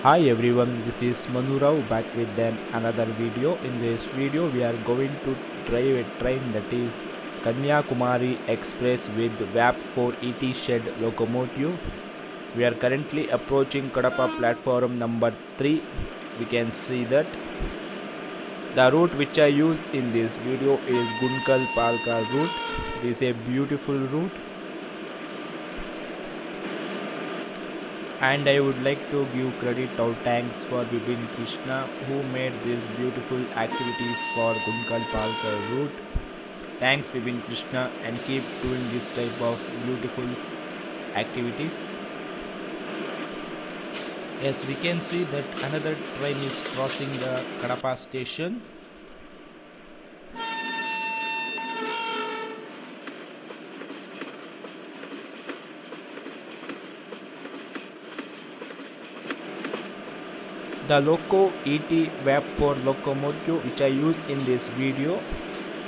Hi everyone, this is Manu Rao back with another video. In this video, we are going to drive a train that is Kanyakumari Express with WAP 4 ET shed locomotive. We are currently approaching Kadapa platform number 3. We can see that the route which I used in this video is Gunkal Palka route. It is a beautiful route. And I would like to give credit or thanks for Bipin Krishna who made this beautiful activity for Gunkal Palkar route. Thanks Bipin Krishna and keep doing this type of beautiful activities. Yes, we can see that another train is crossing the Kadapa station. The Loco ET WAP 4 locomotive which I used in this video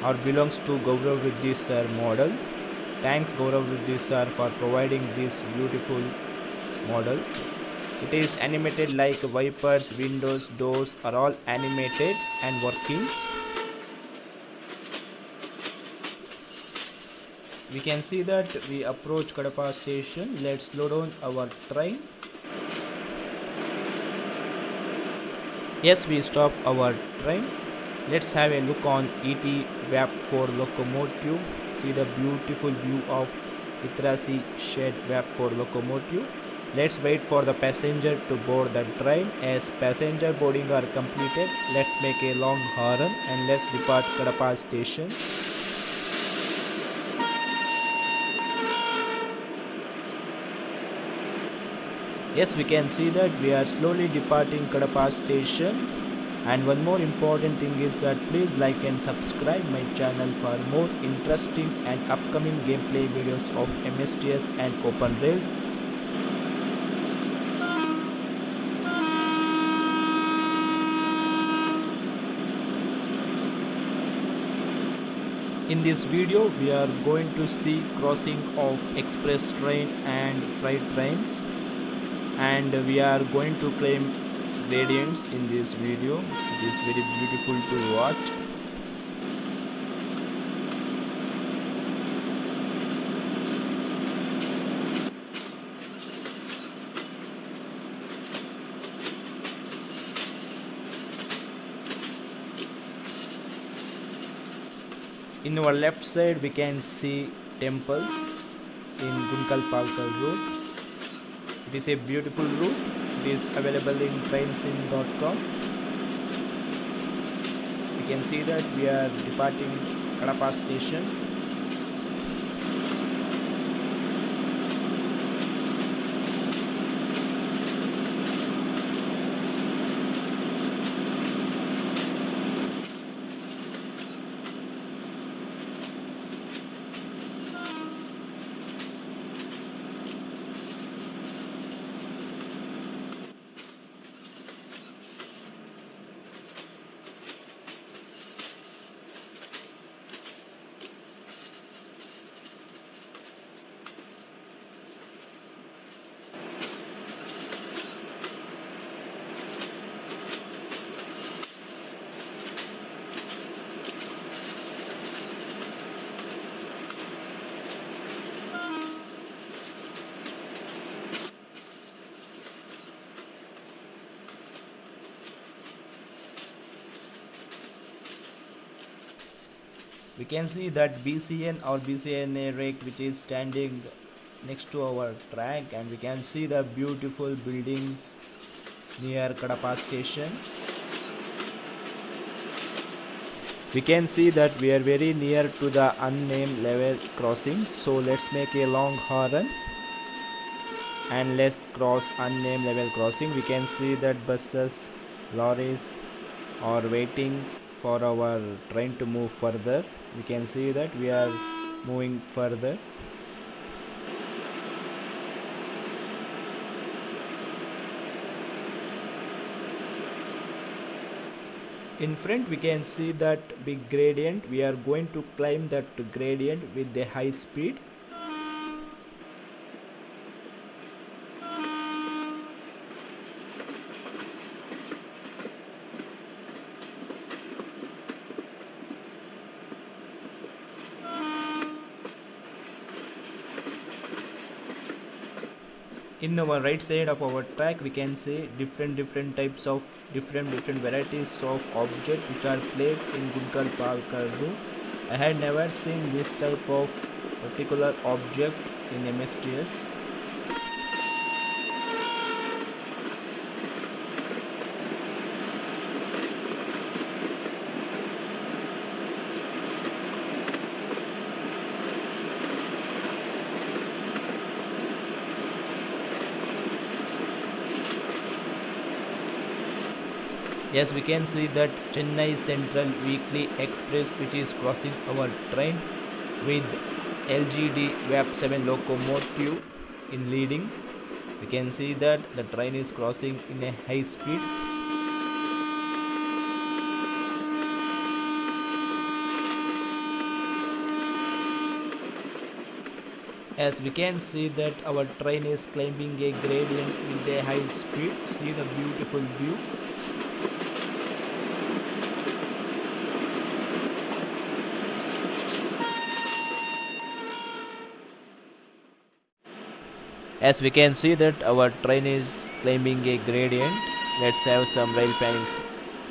or belongs to Gaurav Riddhi sir model. Thanks Gaurav Riddhi sir for providing this beautiful model. It is animated like wipers, windows, doors are all animated and working. We can see that we approach Kadapa station. Let's slow down our train. Yes, we stop our train. Let's have a look on ET WAP 4 locomotive. See the beautiful view of Itrasi shed WAP 4 locomotive. Let's wait for the passenger to board the train. As passenger boarding are completed, let's make a long horn and let's depart Kadapa station. Yes, we can see that we are slowly departing Kadapa station. And one more important thing is that please like and subscribe my channel for more interesting and upcoming gameplay videos of MSTS and Open Rails. In this video we are going to see crossing of express train and freight trains, and we are going to claim gradients in this video. It is very beautiful to watch. In our left side we can see temples in Gunkal Palkar route. It is a beautiful route. It is available in trainsim.com. We can see that we are departing Kadapa station. We can see that BCN or BCNA rake which is standing next to our track, and we can see the beautiful buildings near Kadapa station. We can see that we are very near to the unnamed level crossing, so let's make a long horn and let's cross unnamed level crossing. We can see that buses, lorries are waiting for our train to move further. We can see that we are moving further. In front we can see that big gradient. We are going to climb that gradient with a high speed. In our right side of our track we can see different types of different varieties of objects which are placed in Guntkal Palkar route. I had never seen this type of particular object in MSTS. Yes, we can see that Chennai Central Weekly Express which is crossing our train with LGD WAP 7 locomotive in leading. We can see that the train is crossing in a high speed. As we can see that our train is climbing a gradient with a high speed. See the beautiful view. As we can see that our train is climbing a gradient. Let's have some rail fan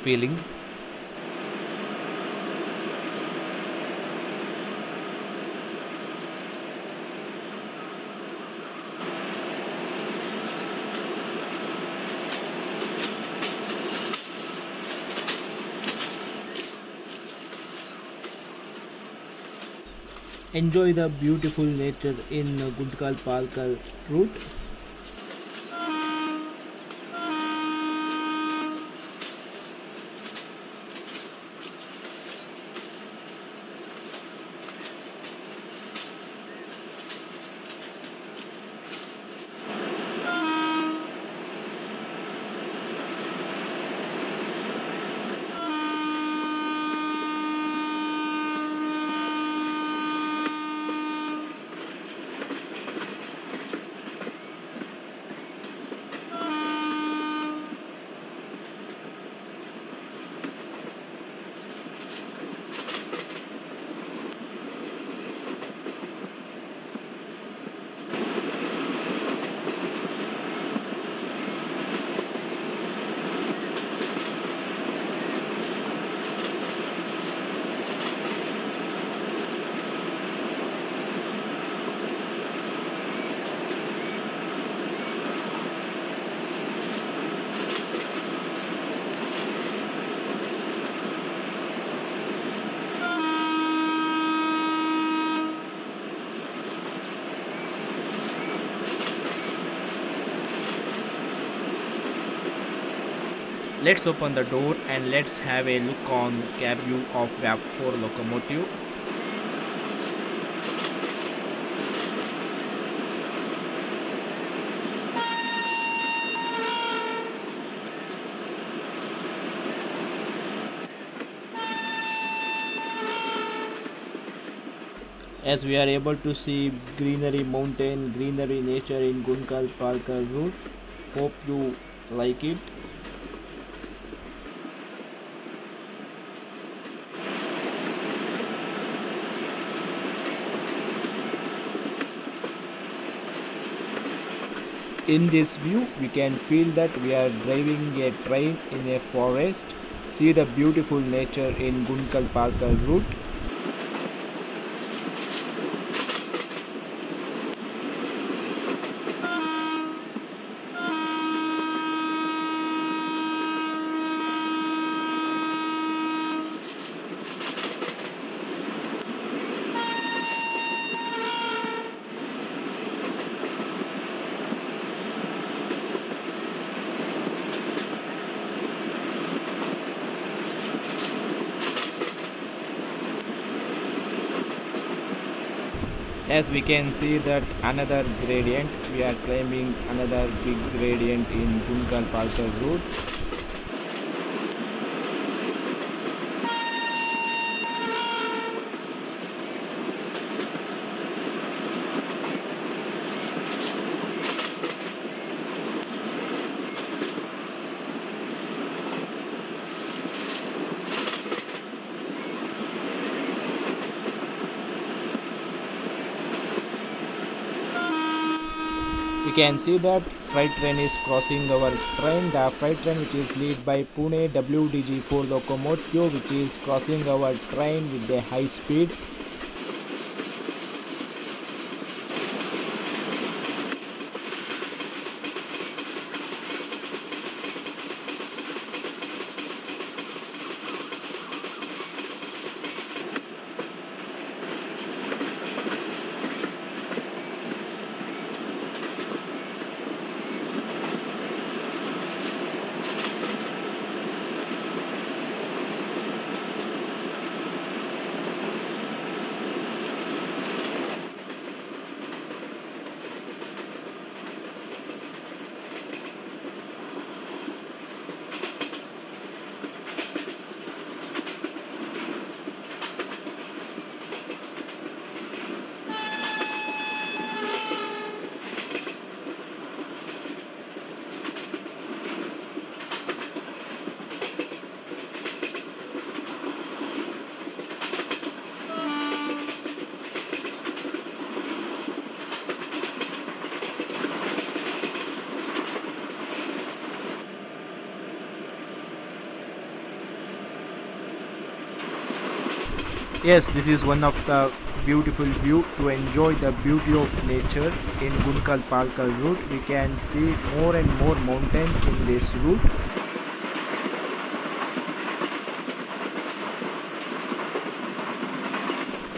feeling. Enjoy the beautiful nature in Guntkal Palkar route. Let's open the door and let's have a look on cab view of WAP 4 locomotive. As we are able to see greenery mountain, greenery nature in Guntkal Palkar route. Hope you like it. In this view, we can feel that we are driving a train in a forest. See the beautiful nature in Guntkal Palkar route. As we can see that another gradient, we are climbing another big gradient in Guntkal Palkar route. We We can see that freight train is crossing our train. The freight train which is led by Pune WDG4 locomotive which is crossing our train with a high speed. Yes, this is one of the beautiful view to enjoy the beauty of nature in Gunkal Palkal route. We can see more and more mountain in this route.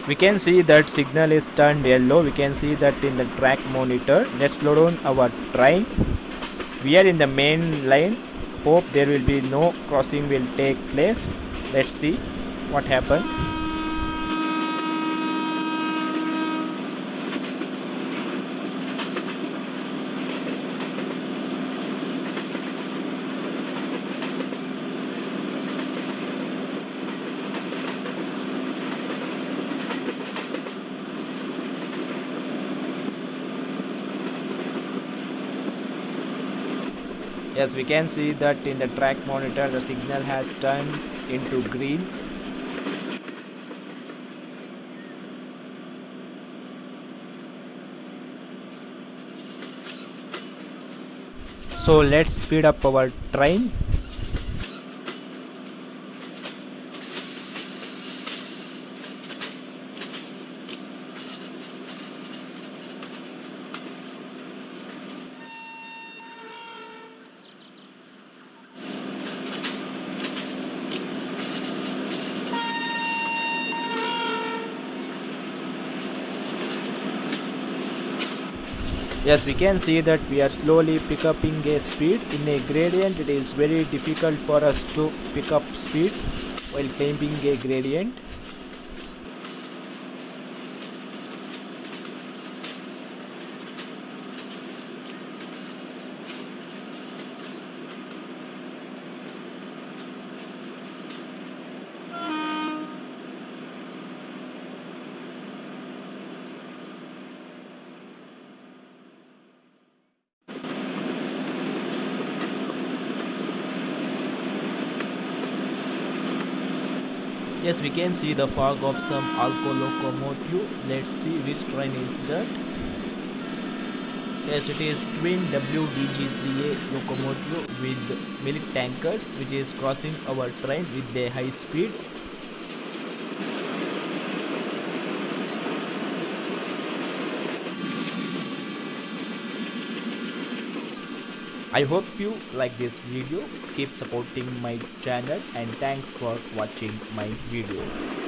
We can see that signal is turned yellow. We can see that in the track monitor. Let's slow down our train. We are in the main line. Hope there will be no crossing will take place. Let's see what happens. Yes, we can see that in the track monitor the signal has turned into green. So let's speed up our train. Yes, we can see that we are slowly pick up a speed. In a gradient it is very difficult for us to pick up speed while climbing a gradient. Yes, we can see the fog of some Alco locomotive. Let's see which train is that. Yes, it is twin WDG3A locomotive with milk tankers which is crossing our train with a high speed. I hope you like this video. Keep supporting my channel and thanks for watching my video.